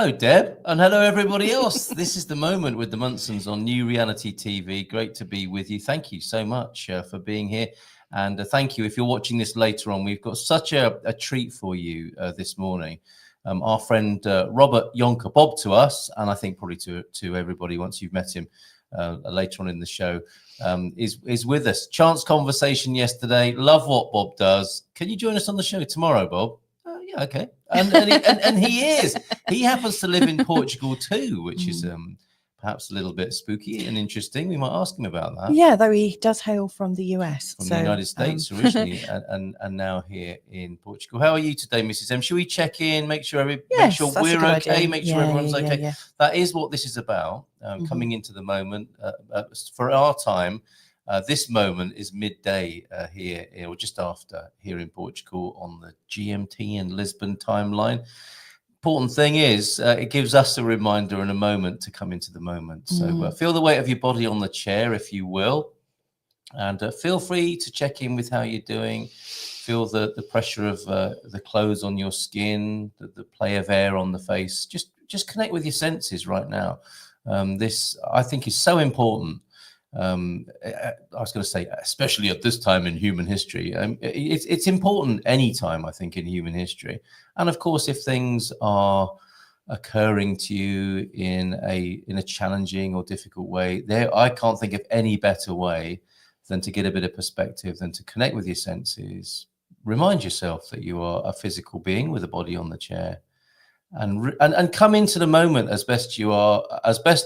Hello, Deb, and hello, everybody else. This is The Moment with the Munsons on New Reality TV. Great to be with you. Thank you so much for being here. And thank you. If you're watching this later on, we've got such a treat for you this morning. Our friend Robert Yonker, Bob to us, and I think probably to everybody once you've met him later on in the show, is with us. Chance conversation yesterday. Love what Bob does. Can you join us on the show tomorrow, Bob? Yeah, okay. And he is. He happens to live in Portugal too, which is perhaps a little bit spooky and interesting. We might ask him about that. Yeah, though he does hail from the US. From the United States originally, and now here in Portugal. How are you today, Mrs. M? Should we check in, make sure we're okay, idea. make sure everyone's okay? Yeah. That is what this is about, coming into the moment. For our time, this moment is midday here, or just after here in Portugal on the GMT and Lisbon timeline. Important thing is it gives us a reminder and a moment to come into the moment. So feel the weight of your body on the chair, if you will, and feel free to check in with how you're doing. Feel the pressure of the clothes on your skin, the play of air on the face. Just connect with your senses right now. This, I think, is so important. I was going to say, especially at this time in human history, it's important any time, I think, in human history. And of course, if things are occurring to you in a challenging or difficult way, I can't think of any better way than to get a bit of perspective, than to connect with your senses, remind yourself that you are a physical being with a body on the chair, and come into the moment as best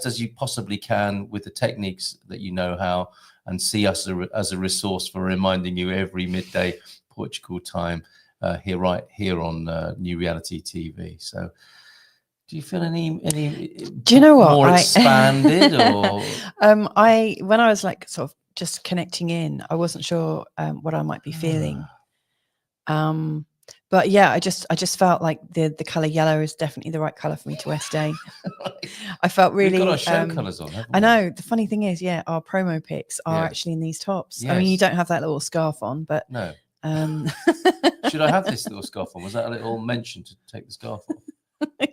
as you possibly can with the techniques that you know how, and see us as a resource for reminding you every midday Portugal time right here on New Reality TV. So do you feel any do you know what more expanded or when I was like sort of just connecting in, I wasn't sure what I might be feeling. But yeah, I just felt like the color yellow is definitely the right color for me to wear today. I felt really. We've got our show colors on, haven't we? I know. The funny thing is, our promo pics are actually in these tops. Yes. I mean, you don't have that little scarf on, but no. Should I have this little scarf on? Was that a little mention to take the scarf off?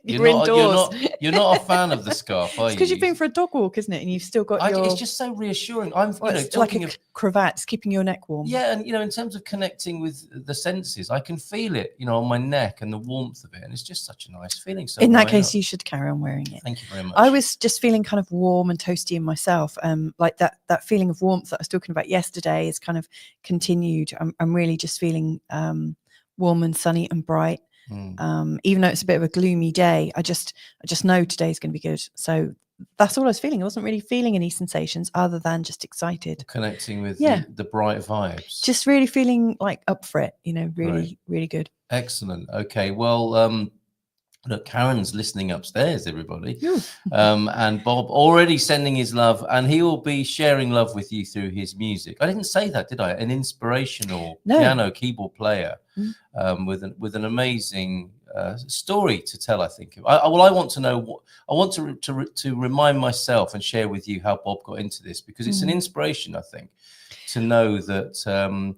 You're indoors. You're not a fan of the scarf, are you? It's because you've been for a dog walk, isn't it? And you've still got your. It's just so reassuring. It's like a cravat. It's keeping your neck warm. Yeah, and in terms of connecting with the senses, I can feel it, on my neck and the warmth of it, and it's just such a nice feeling. So in that case, you should carry on wearing it. Thank you very much. I was just feeling kind of warm and toasty in myself. Like that feeling of warmth that I was talking about yesterday is kind of continued. I'm really just feeling warm and sunny and bright. Even though it's a bit of a gloomy day, I just know today's going to be good. So that's all I was feeling. I wasn't really feeling any sensations other than just excited, connecting with the bright vibes. Just really feeling like up for it. Really, really good. Excellent. Okay. Well, look, Karen's listening upstairs, everybody. And Bob already sending his love, and he will be sharing love with you through his music. I didn't say that, did I? An inspirational piano keyboard player with an amazing story to tell, I think. I want to know I want to remind myself and share with you how Bob got into this, because it's an inspiration, I think, to know that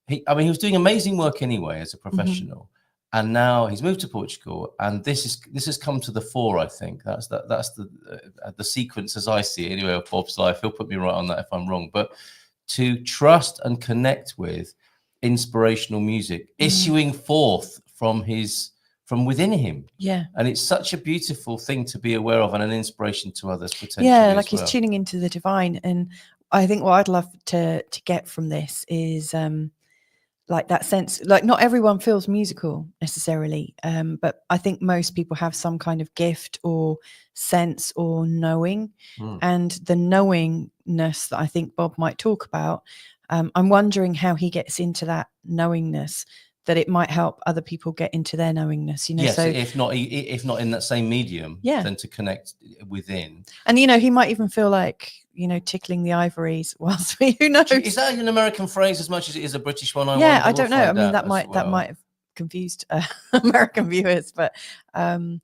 he was doing amazing work anyway as a professional. And now he's moved to Portugal, and this has come to the fore. I think that's the sequence as I see it anyway of Bob's life. He'll put me right on that if I'm wrong. But to trust and connect with inspirational music issuing forth from within him. Yeah. And it's such a beautiful thing to be aware of, and an inspiration to others potentially. Yeah, like he's tuning into the divine. And I think what I'd love to get from this is like that sense, like not everyone feels musical necessarily, but I think most people have some kind of gift or sense or knowing, and the knowingness that I think Bob might talk about, I'm wondering how he gets into that knowingness, that it might help other people get into their knowingness, Yes, so if not in that same medium, then to connect within. And he might even feel like tickling the ivories whilst who knows? Is that an American phrase as much as it is a British one? I don't know. I mean, that might have confused American viewers, but I'm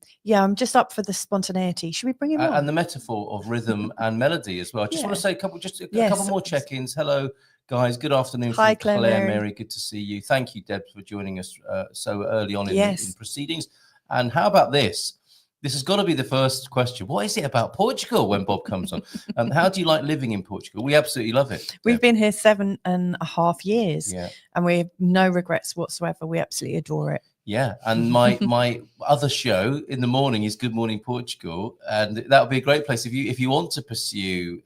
just up for the spontaneity. Should we bring him on? And the metaphor of rhythm and melody as well. I just want to say a couple more check-ins. Hello, guys. Good afternoon. Hi, Claire Mary. Good to see you. Thank you, Deb, for joining us so early on in proceedings. And how about this? This has got to be the first question. What is it about Portugal when Bob comes on? How do you like living in Portugal? We absolutely love it. We've been here 7.5 years, Yeah. and we have no regrets whatsoever. We absolutely adore it. Yeah, and my other show in the morning is Good Morning Portugal, and that would be a great place if you want to pursue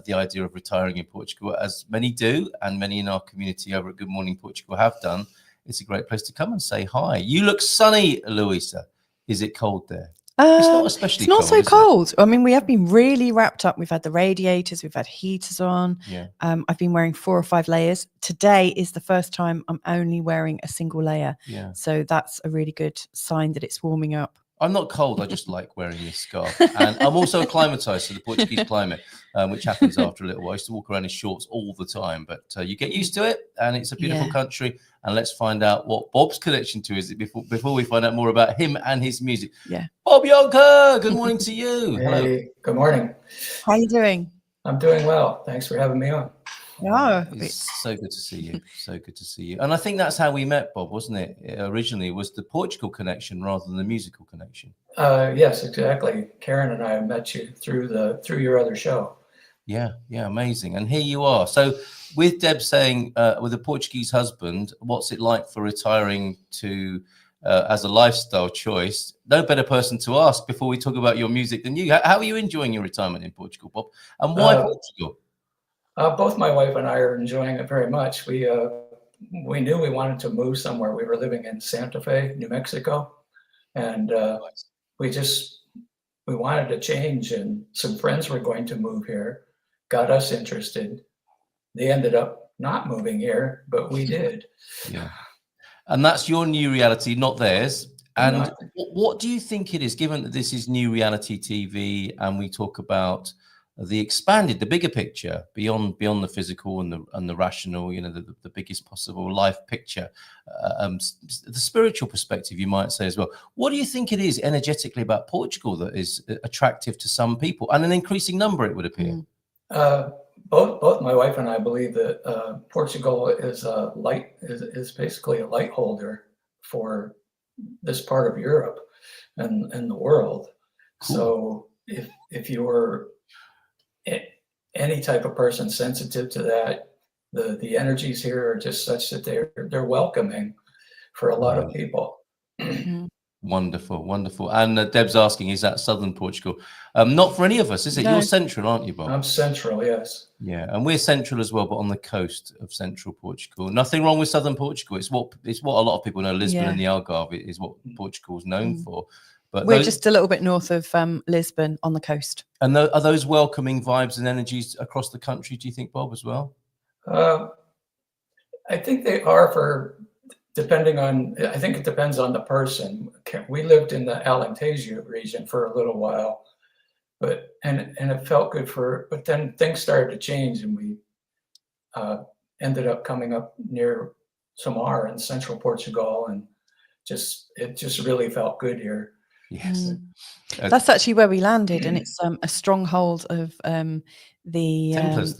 the idea of retiring in Portugal, as many do, and many in our community over at Good Morning Portugal have done. It's a great place to come and say hi. You look sunny, Louisa. Is it cold there? It's not especially it's not cold, so is it? cold. I mean, we have been really wrapped up. We've had the radiators, we've had heaters on. Yeah. I've been wearing 4 or 5 layers. Today is the first time I'm only wearing a single layer. Yeah. So that's a really good sign that it's warming up. I'm not cold. I just like wearing this scarf. And I'm also acclimatized to the Portuguese climate, which happens after a little while. I used to walk around in shorts all the time, but you get used to it, and it's a beautiful country. And let's find out what Bob's connection to is before we find out more about him and his music. Yeah. Bob Yonker, good morning to you. Hey, Hello. good morning. How are you doing? I'm doing well. Thanks for having me on. Oh, It's so good to see you. So good to see you. And I think that's how we met, Bob, wasn't it? Originally, was the Portugal connection rather than the musical connection. Yes, exactly. Karen and I met you through your other show. Yeah, amazing. And here you are. So with Deb saying, with a Portuguese husband, what's it like for retiring to as a lifestyle choice? No better person to ask before we talk about your music than you. How are you enjoying your retirement in Portugal, Bob? And why Portugal? Both my wife and I are enjoying it very much. We knew we wanted to move somewhere. We were living in Santa Fe, New Mexico, and we wanted to change. And some friends were going to move here, got us interested. They ended up not moving here, but we did. Yeah, and that's your new reality, not theirs. And what do you think it is, given that this is new reality TV, and we talk about the bigger picture beyond the physical and the rational, the biggest possible life picture, the spiritual perspective, you might say as well. What do you think it is energetically about Portugal that is attractive to some people, and an increasing number, it would appear? Both my wife and I believe that Portugal is basically a light holder for this part of Europe and the world. Cool. So if you were any type of person sensitive to that, the energies here are just such that they're welcoming for a lot of people. Wonderful. And Deb's asking, is that southern Portugal? Not for any of us, is it? No. You're central, aren't you, Bob? I'm central, yes. Yeah, and we're central as well, but on the coast of central Portugal. Nothing wrong with southern Portugal. It's what a lot of people know. Lisbon and the Algarve is what Portugal's known for. But we're just a little bit north of Lisbon on the coast. And are those welcoming vibes and energies across the country, do you think, Bob, as well? I think they are I think it depends on the person. We lived in the Alentejo region for a little while, and it felt good but then things started to change, and we ended up coming up near Samar in central Portugal, and it just really felt good here. Yes, that's actually where we landed, and it's a stronghold of the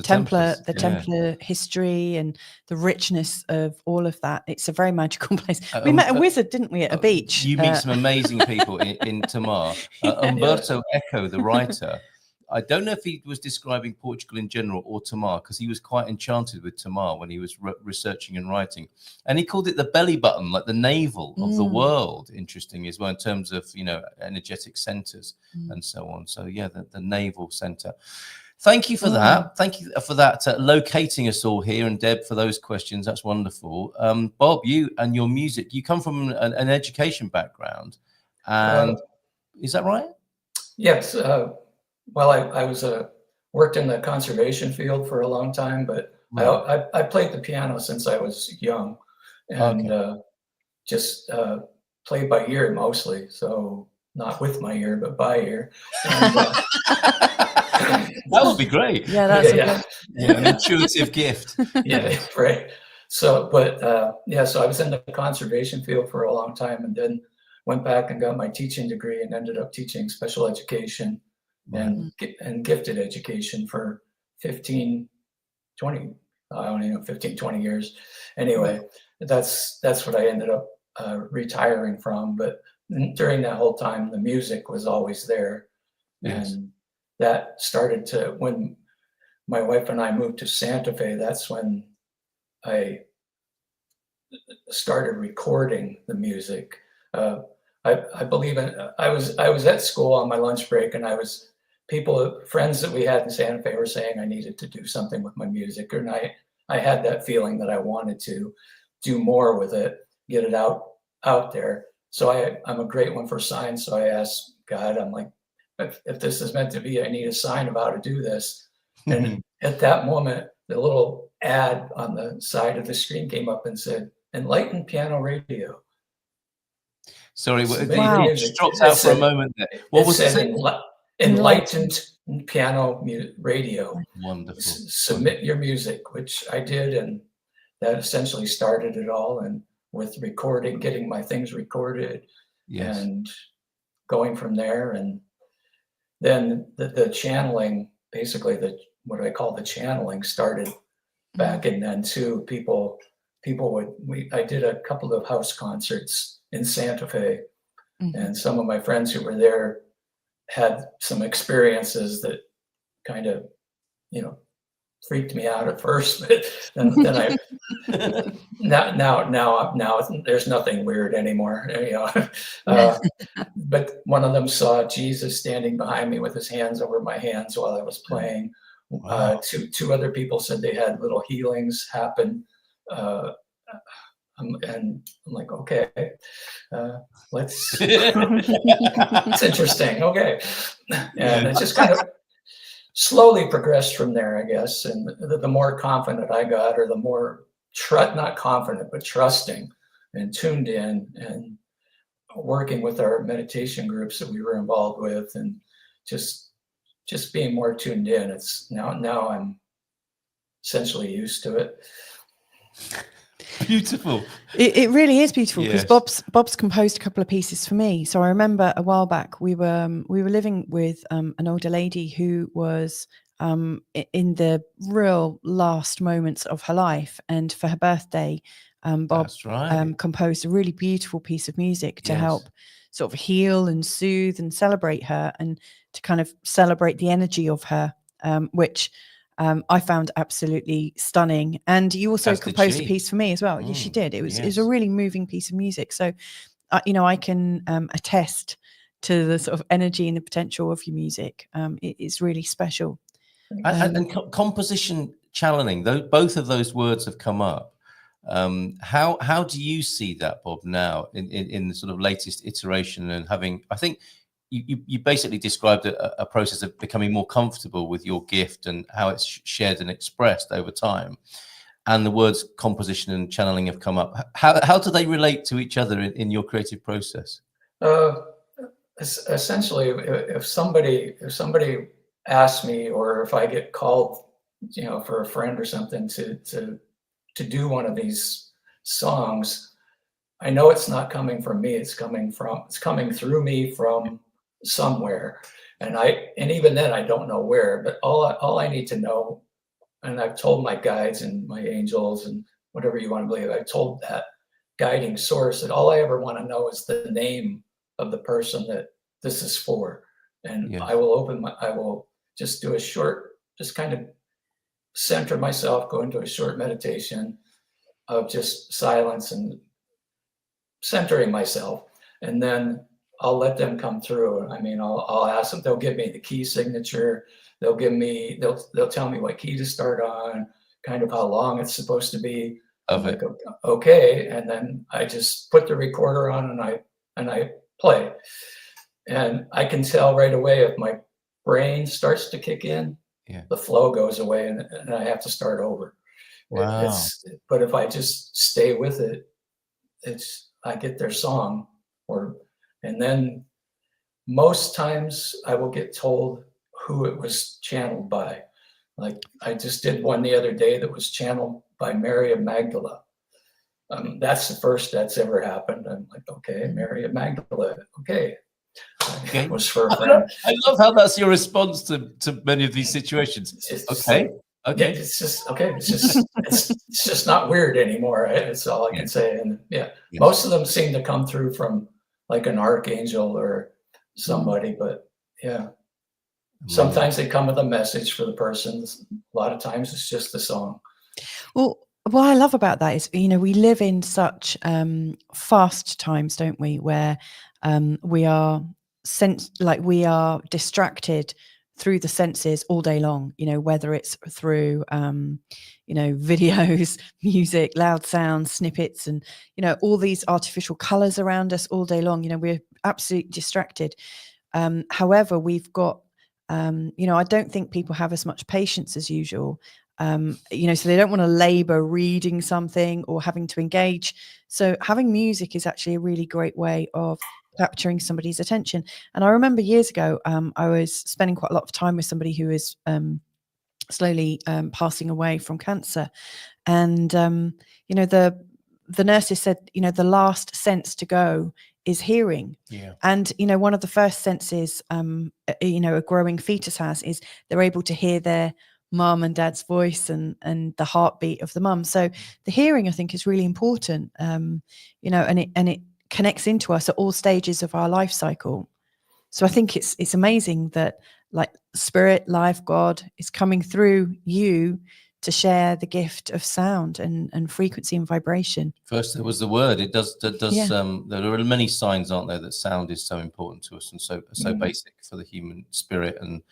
Templar history and the richness of all of that. It's a very magical place. We met a wizard, didn't we, at a beach? You meet some amazing people in Tamar. Umberto Eco, the writer, I don't know if he was describing Portugal in general or Tamar, because he was quite enchanted with Tamar when he was researching and writing. And he called it the belly button, like the navel of the world, interesting as well, in terms of, energetic centers and so on. So, yeah, the naval center. Thank you for that. Thank you for that, locating us all here. And Deb, for those questions, that's wonderful. Bob, you and your music, you come from an education background. And is that right? Yes. Well, I was worked in the conservation field for a long time, but I played the piano since I was young, and just played by ear mostly. So not with my ear, but by ear. And, that would be great. Yeah, that's an intuitive gift. Yeah, right. So, but so I was in the conservation field for a long time, and then went back and got my teaching degree, and ended up teaching special education and gifted education for 15, 20 years. Anyway, that's what I ended up retiring from. But during that whole time, the music was always there. Yes. And that started to, when my wife and I moved to Santa Fe, that's when I started recording the music. I believe I was at school on my lunch break, and friends that we had in Santa Fe were saying I needed to do something with my music, and I had that feeling that I wanted to do more with it, get it out there. So I'm a great one for signs. So I asked God, I'm like, if this is meant to be, I need a sign of how to do this. And at that moment, the little ad on the side of the screen came up and said, "Enlightened Piano Radio." Sorry, Wow. it just dropped out for a moment there. What was it? Enlightened Piano Radio. Wonderful. Submit your music, which I did, and that essentially started it all. And with recording, getting my things recorded, Yes. and going from there, and then the channeling, basically what I call the channeling, started back in then too. People I did a couple of house concerts in Santa Fe, and some of my friends who were there had some experiences that kind of, freaked me out at first, but then now there's nothing weird anymore, but one of them saw Jesus standing behind me with his hands over my hands while I was playing. Wow. Two other people said they had little healings happen. And I'm like, okay, let's, it's interesting. Okay. And it just kind of slowly progressed from there, I guess. And the more confident I got, or the more not confident, but trusting and tuned in, and working with our meditation groups that we were involved with, and just being more tuned in. It's now I'm essentially used to it. Beautiful. It really is beautiful, because Yes. Bob's composed a couple of pieces for me. So I remember a while back we were living with an older lady who was in the real last moments of her life, and for her birthday, Bob That's right. composed a really beautiful piece of music to Yes. help sort of heal and soothe and celebrate her, and to kind of celebrate the energy of her, which I found absolutely stunning. And you also As did composed a she. piece for me as well. Yes, she did. It was Yes. a really moving piece of music. So, I can attest to the sort of energy and the potential of your music. It's really special. And composition channeling, both of those words have come up. How do you see that, Bob, now in the sort of latest iteration, and having, I think you basically described a process of becoming more comfortable with your gift and how it's shared and expressed over time, and the words composition and channeling have come up. How do they relate to each other in your creative process? Essentially, if somebody asks me, or if I get called, for a friend or something to do one of these songs, I know it's not coming from me. It's coming through me from somewhere. And even then I don't know where, but all I need to know, and I've told my guides and my angels and whatever you want to believe, I've told that guiding source that all I ever want to know is the name of the person that this is for. And Yes. I will just do just kind of center myself, go into a short meditation of just silence and centering myself, and then I'll let them come through. I mean, I'll ask them. They'll give me the key signature. They'll tell me what key to start on, kind of how long it's supposed to be. Like, okay, and then I just put the recorder on and I play, and I can tell right away if my brain starts to kick in. Yeah. The flow goes away, and I have to start over. Wow. But if I just stay with it, I get their song, and then most times I will get told who it was channeled by. Like I just did one the other day that was channeled by Mary of Magdala. That's the first that's ever happened. I'm like, okay, Mary of Magdala. Okay. It was for a friend. I love how that's your response to many of these situations. Okay. Yeah, it's just okay. It's just not weird anymore. Right? That's all I can say. And most of them seem to come through from like an archangel or somebody. But yeah, Amazing. sometimes they come with a message for the person. A lot of times it's just the song. Well, what I love about that is, we live in such fast times, don't we? Where we are we are distracted through the senses all day long. Whether it's through videos, music, loud sounds, snippets, and all these artificial colors around us all day long. We're absolutely distracted. However, we've got I don't think people have as much patience as usual. So they don't want to labor reading something or having to engage. So having music is actually a really great way of capturing somebody's attention. And I remember years ago, I was spending quite a lot of time with somebody who is slowly passing away from cancer. And, the nurses said, the last sense to go is hearing. Yeah. And, one of the first senses, a growing fetus has is they're able to hear their mum and dad's voice and the heartbeat of the mum. So the hearing, I think, is really important, and it connects into us at all stages of our life cycle. So I think it's amazing that like spirit, life, God is coming through you to share the gift of sound and frequency and vibration. First, there was the word. It does. Yeah. There are many signs, aren't there, that sound is so important to us and so basic for the human spirit and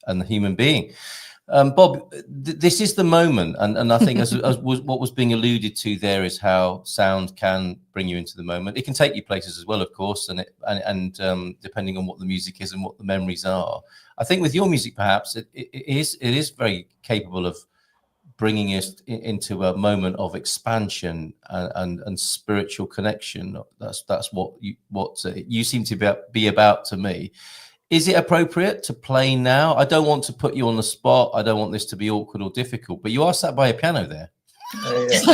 the human being. Bob, this is the moment, and I think as what was being alluded to there is how sound can bring you into the moment. It can take you places as well, of course, and depending on what the music is and what the memories are. I think with your music, perhaps it is very capable of bringing us into a moment of expansion and spiritual connection. That's what you seem to be about to me. Is it appropriate to play now? I don't want to put you on the spot. I don't want this to be awkward or difficult, but you are sat by a piano there. Yes.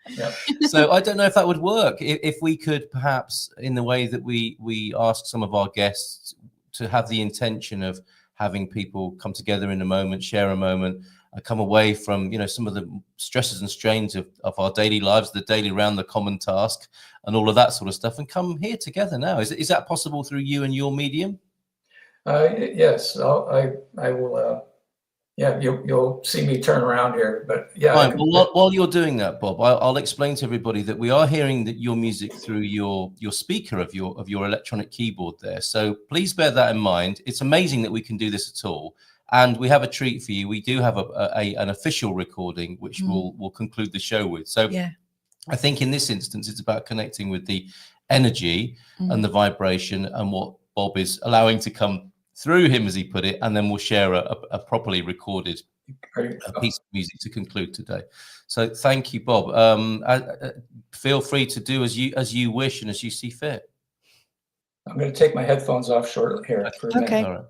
Yep. So I don't know if that would work. If we could perhaps, in the way that we ask some of our guests to have the intention of having people come together in a moment, share a moment, come away from some of the stresses and strains of our daily lives, the daily round, the common task, and all of that sort of stuff, and come here together now. Is that possible through you and your medium? Yes, I will. Yeah, you'll see me turn around here, but yeah. Fine. Well, while you're doing that, Bob, I'll explain to everybody that we are hearing your music through your speaker of your electronic keyboard there. So please bear that in mind. It's amazing that we can do this at all, and we have a treat for you. We do have an official recording, which we'll conclude the show with. So yeah. I think in this instance, it's about connecting with the energy and the vibration and what Bob is allowing to come through him, as he put it, and then we'll share a properly recorded piece of music to conclude today. So thank you, Bob. Feel free to do as you wish and as you see fit. I'm going to take my headphones off shortly here for a minute. All right.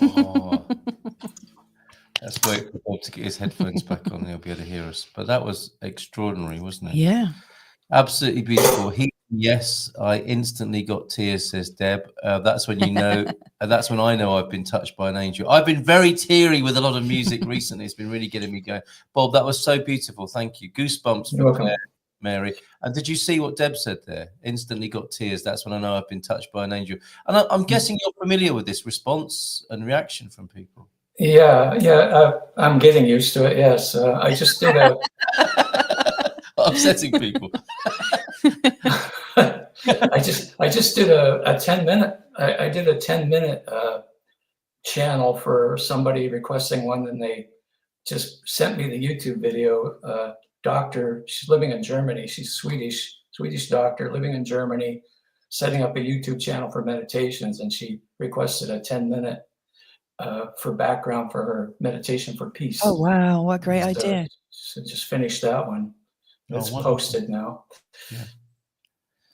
Oh, let's wait for Bob to get his headphones back on. He'll be able to hear us. But that was extraordinary, wasn't it? Yeah. Absolutely beautiful. Yes, I instantly got tears, says Deb. That's when you know. That's when I know I've been touched by an angel. I've been very teary with a lot of music recently. It's been really getting me going. Bob, that was so beautiful. Thank you. Goosebumps You're welcome. Mary. And did you see what Deb said there? Instantly got tears. That's when I know I've been touched by an angel. And I'm guessing you're familiar with this response and reaction from people. Yeah. I'm getting used to it. Yes. I just did a. Upsetting people. I just did a 10-minute. I did a 10-minute channel for somebody requesting one, and they just sent me the YouTube video. Doctor, she's living in Germany. She's Swedish doctor living in Germany, setting up a YouTube channel for meditations, and she requested a 10-minute for background for her meditation for peace. Oh wow, what a great idea! So just finished that one. It's posted now. Yeah.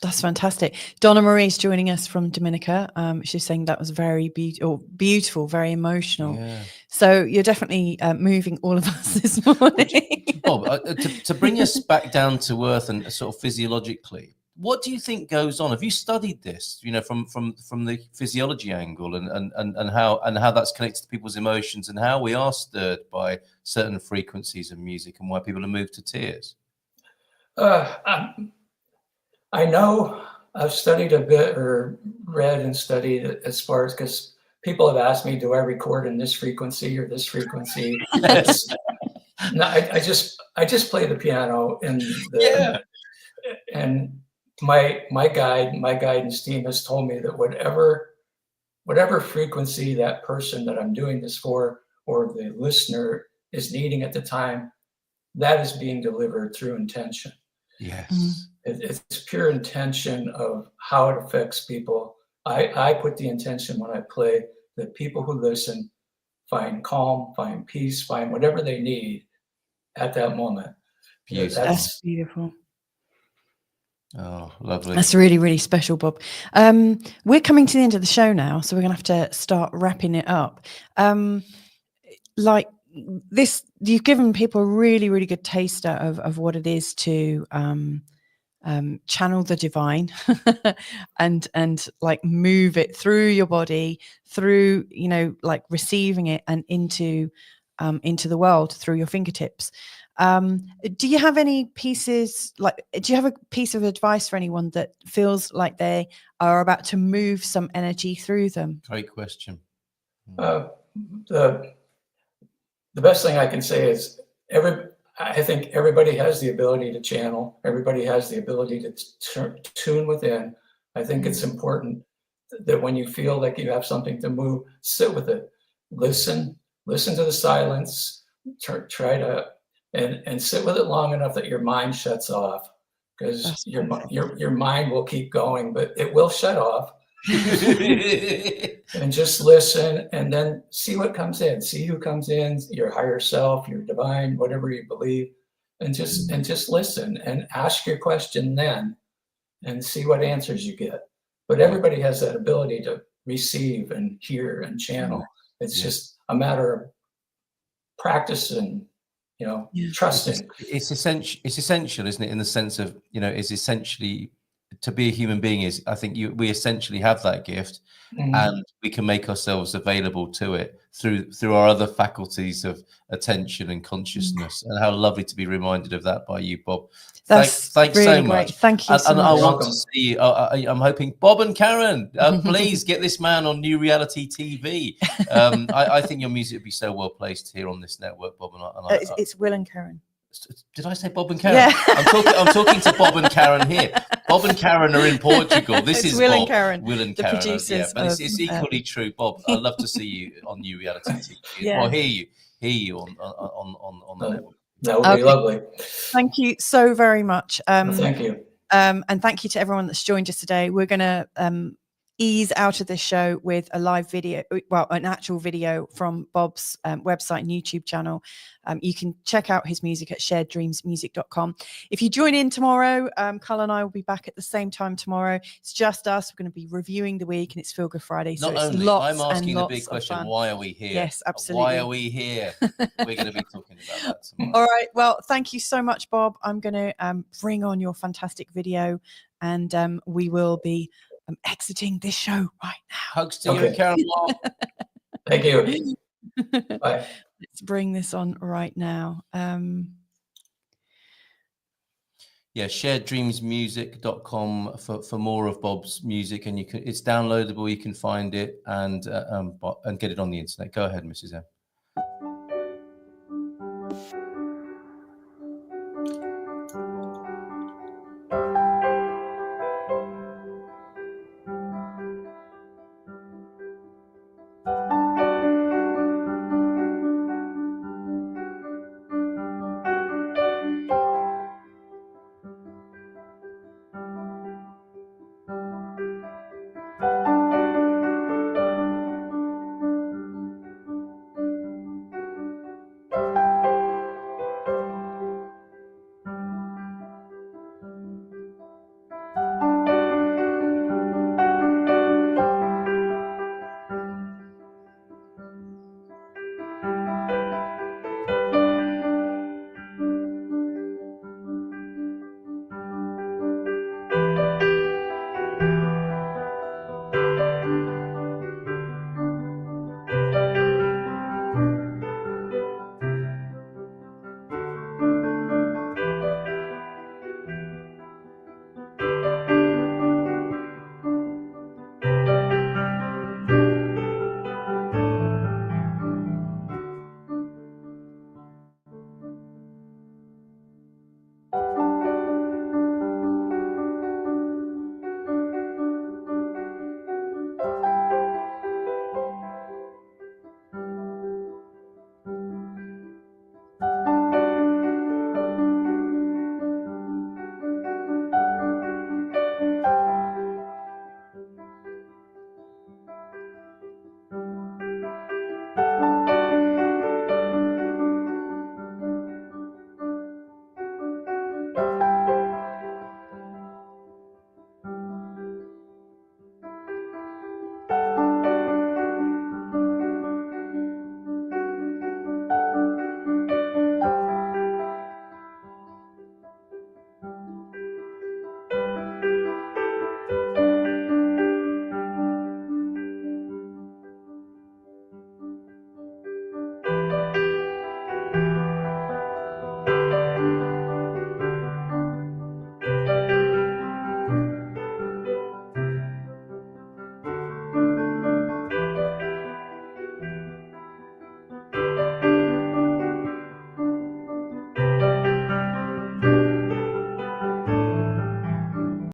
That's fantastic. Donna Marie's joining us from Dominica. She's saying that was very beautiful, very emotional. Yeah. So you're definitely moving all of us this morning. Bob, to bring us back down to earth and sort of physiologically, what do you think goes on? Have you studied this, from the physiology angle and how that's connected to people's emotions and how we are stirred by certain frequencies of music and why people are moved to tears? I know I've studied a bit or read and studied as far as, because people have asked me, do I record in this frequency or this frequency? No, I just play the piano and my guidance team has told me that whatever frequency that person that I'm doing this for or the listener is needing at the time, that is being delivered through intention. Yes. Mm-hmm. It's pure intention of how it affects people. I put the intention when I play that people who listen find calm, find peace, find whatever they need at that moment. Beautiful. That's beautiful. Oh, lovely. That's really, really special, Bob. We're coming to the end of the show now, so we're going to have to start wrapping it up. Like this, you've given people a really, really good taster of what it is to channel the divine and like move it through your body, through, like receiving it and into the world through your fingertips. Do you have any pieces, do you have a piece of advice for anyone that feels like they are about to move some energy through them? Great question. The best thing I can say is I think everybody has the ability to channel. Everybody has the ability to tune within. I think it's important that when you feel like you have something to move, sit with it. Listen to the silence. Try to and sit with it long enough that your mind shuts off. Because your mind will keep going, but it will shut off. And just listen, and then see what comes in. See who comes in, your higher self, your divine, whatever you believe, and just listen and ask your question then, and see what answers you get. But everybody has that ability to receive and hear and channel. It's just a matter of practice and trusting. It's essential, isn't it? In the sense of it's essentially. To be a human being is, I think we essentially have that gift, and we can make ourselves available to it through our other faculties of attention and consciousness. And how lovely to be reminded of that by you, Bob. Thanks really so much. Thank you so much. I want to see you. I'm hoping Bob and Karen, please get this man on New Reality TV. I think your music would be so well placed here on this network, Bob. It's Will and Karen. Did I say Bob and Karen? Yeah. I'm talking to Bob and Karen here. Bob and Karen are in Portugal. This is Will Bob. and Karen, Will and the Karen. producers. Yeah, but it's equally true, Bob. I'd love to see you on New Reality TV. Or hear you on the network. That would be lovely. Thank you so very much. Thank you. And thank you to everyone that's joined us today. We're going to ease out of this show with a live video, well, an actual video from Bob's website and YouTube channel. You can check out his music at shareddreamsmusic.com. If you join in tomorrow, Carl and I will be back at the same time tomorrow. It's just us. We're going to be reviewing the week, and it's Feel Good Friday. So Not it's only, lots I'm asking and the lots big of question, fun. why are we here? Yes, absolutely. Why are we here? We're going to be talking about that tomorrow. All right. Well, thank you so much, Bob. I'm going to bring on your fantastic video, and we will be exiting this show right now. Hugs to you, Caroline. Thank you. Bye. Let's bring this on right now. Yeah, shareddreamsmusic.com for more of Bob's music, and it's downloadable. You can find it and get it on the internet. Go ahead, Mrs. M.